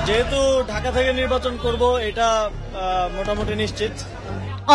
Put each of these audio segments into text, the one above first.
যেহেতু ঢাকা থেকে নির্বাচন করব এটা মোটামুটি নিশ্চিত।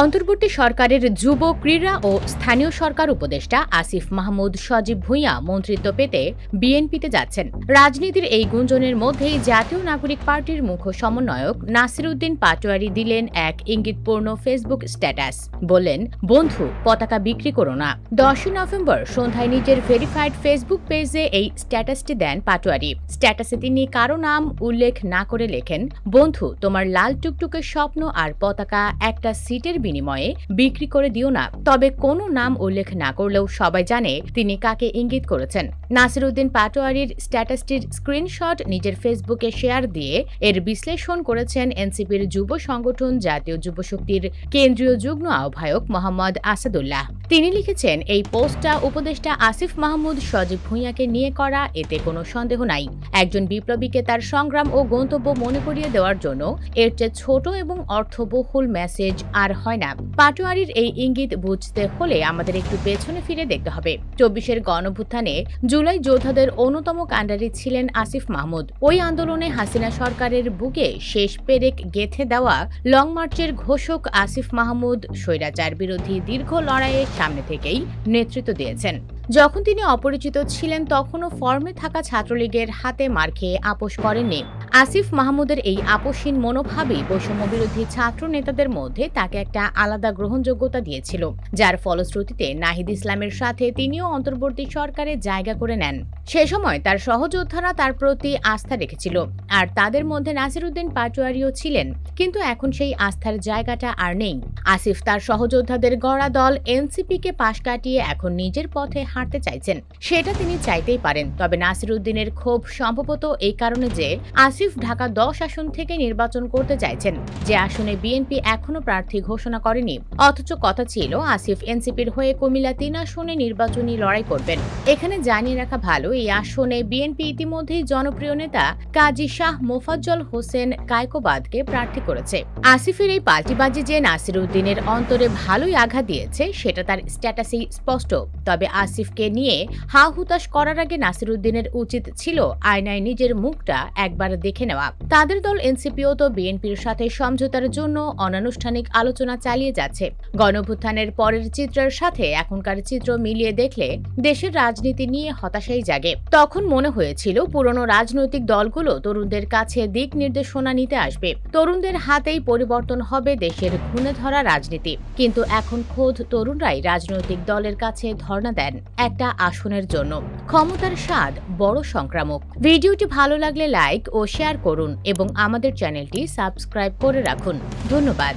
অন্তর্বর্তী সরকারের যুব, ক্রীড়া ও স্থানীয় সরকার উপদেষ্টা আসিফ মাহমুদ সজীব ভুঁইয়া মন্ত্রিত্ব পেতে বিএনপিতে যাচ্ছেন। রাজনীতির এই গুঞ্জনের মধ্যেই জাতীয় নাগরিক পার্টির মুখ্য সমন্বয়ক নাসির উদ্দিন পাটোয়ারি দিলেন এক ইঙ্গিতপূর্ণ ফেসবুক স্ট্যাটাস। বললেন, বন্ধু, পতাকা বিক্রি করো না। 10 নভেম্বর সন্ধ্যায় নিজের ভেরিফাইড ফেসবুক পেজে এই স্ট্যাটাসটি দেন পাটোয়ারি। স্ট্যাটাসে তিনি কারো নাম উল্লেখ না করে লেখেন, বন্ধু, তোমার লাল টুকটুকে স্বপ্ন আর পতাকা একটা সিটের বিনিময়ে বিক্রি করে দিও না। তবে কোনো নাম উল্লেখ না করলেও সবাই জানে তিনি কাকে ইঙ্গিত করেছেন। নাসির উদ্দিন পাটোয়ারির স্ট্যাটাসটির স্ক্রিনশট নিজের ফেসবুকে শেয়ার দিয়ে এর বিশ্লেষণ করেছেন এনসিপির যুব সংগঠন জাতীয় যুব শক্তির কেন্দ্রীয় যুগ্ম আহ্বায়ক মোহাম্মদ আসাদুল্লাহ। তিনি লিখেছেন, এই পোস্টটা উপদেষ্টা আসিফ মাহমুদ সজীব ভুঁইয়াকে নিয়ে করা, এতে কোনো সন্দেহ নাই। একজন বিপ্লবীকে তার সংগ্রাম ও গন্তব্য মনে করিয়ে দেওয়ার জন্য এর চেয়ে ছোট এবং অর্থবহুল মেসেজ আর হয় না। পাটোয়ারির এই ইঙ্গিত বুঝতে হলে আমাদের একটু পেছনে ফিরে দেখতে হবে। 24-এর গণঅভ্যুত্থানে জুলাই যোদ্ধাদের অন্যতম কাণ্ডারি ছিলেন আসিফ মাহমুদ। ওই আন্দোলনে হাসিনা সরকারের বুকে শেষ পেরেক গেঁথে দেওয়া লং মার্চের ঘোষক আসিফ মাহমুদ স্বৈরাচার বিরোধী দীর্ঘ লড়াইয়ে সামনে থেকেই নেতৃত্ব দিয়েছেন। যখন তিনি অপরিচিত ছিলেন তখনও ফর্মে থাকা ছাত্রলীগের হাতে মার খেয়ে আপোষ করেননি। আসিফ মাহমুদের এই আপোষহীন মনোভাবই বৈষম্য বিরোধী ছাত্র নেতাদের মধ্যে তাকে একটা আলাদা গ্রহণযোগ্যতা দিয়েছিল, যার ফলশ্রুতিতে নাহিদ ইসলামের সাথে তিনিও অন্তর্বর্তী সরকারে জায়গা করে নেন। সে সময় তার সহযোদ্ধারা তার প্রতি আস্থা রেখেছিল, আর তাদের মধ্যে নাসির উদ্দিন পাটোয়ারিও ছিলেন। কিন্তু এখন সেই আস্থার জায়গাটা আর নেই। আসিফ তার সহযোদ্ধাদের গড়া দল এনসিপিকে পাশ কাটিয়ে এখন নিজের পথে হাঁটতে চাইছেন। সেটা তিনি চাইতেই পারেন, তবে নাসির উদ্দিনের ক্ষোভ সম্ভবত এই কারণে যে আসিফ ঢাকা 10 আসন থেকে নির্বাচন করতে চাইছেন, যে আসনে বিএনপি এখনো প্রার্থী ঘোষণা করেনি। অথচ কথা ছিল আসিফ এনসিপির হয়ে কুমিল্লা 3 আসনে নির্বাচনী লড়াই করবেন। এখানে জানিয়ে রাখা ভালো, এই আসনে বিএনপি ইতিমধ্যেই জনপ্রিয় নেতা কাজী শাহ মোফাজ্জল হোসেন কায়কোবাদকে প্রার্থী করেছে। আসিফের এই পাল্টিবাজি যে নাসির উদ্দিনের অন্তরে ভালোই আঘাত দিয়েছে সেটা তার স্ট্যাটাসেই স্পষ্ট। তবে আসিফকে নিয়ে হা হুতাশ করার আগে নাসির উদ্দিনের উচিত ছিল আয়নায় নিজের মুখটা একবার দেখে নেওয়া। তাদের দল এনসিপিও তো বিএনপির সাথে সমঝোতার জন্য অনানুষ্ঠানিক আলোচনা চালিয়ে যাচ্ছে। গণঅভ্যুত্থানের পরের চিত্রের সাথে এখনকার চিত্র মিলিয়ে দেখলে দেশের রাজনীতি নিয়ে হতাশাই জাগে। তখন মনে হয়েছিল পুরনো রাজনৈতিক দলগুলো তরুণদের কাছে দিক নির্দেশনা নিতে আসবে, তরুণদের হাতেই পরিবর্তন হবে দেশের ঘুণে ধরা রাজনীতি। কিন্তু এখন খোদ তরুণরাই রাজনৈতিক দলের কাছে ধর্ণা দেন একটা আসনের জন্য। ক্ষমতার স্বাদ বড় সংক্রামক। ভিডিওটি ভালো লাগলে লাইক ও শেয়ার করুন এবং আমাদের চ্যানেলটি সাবস্ক্রাইব করে রাখুন। ধন্যবাদ।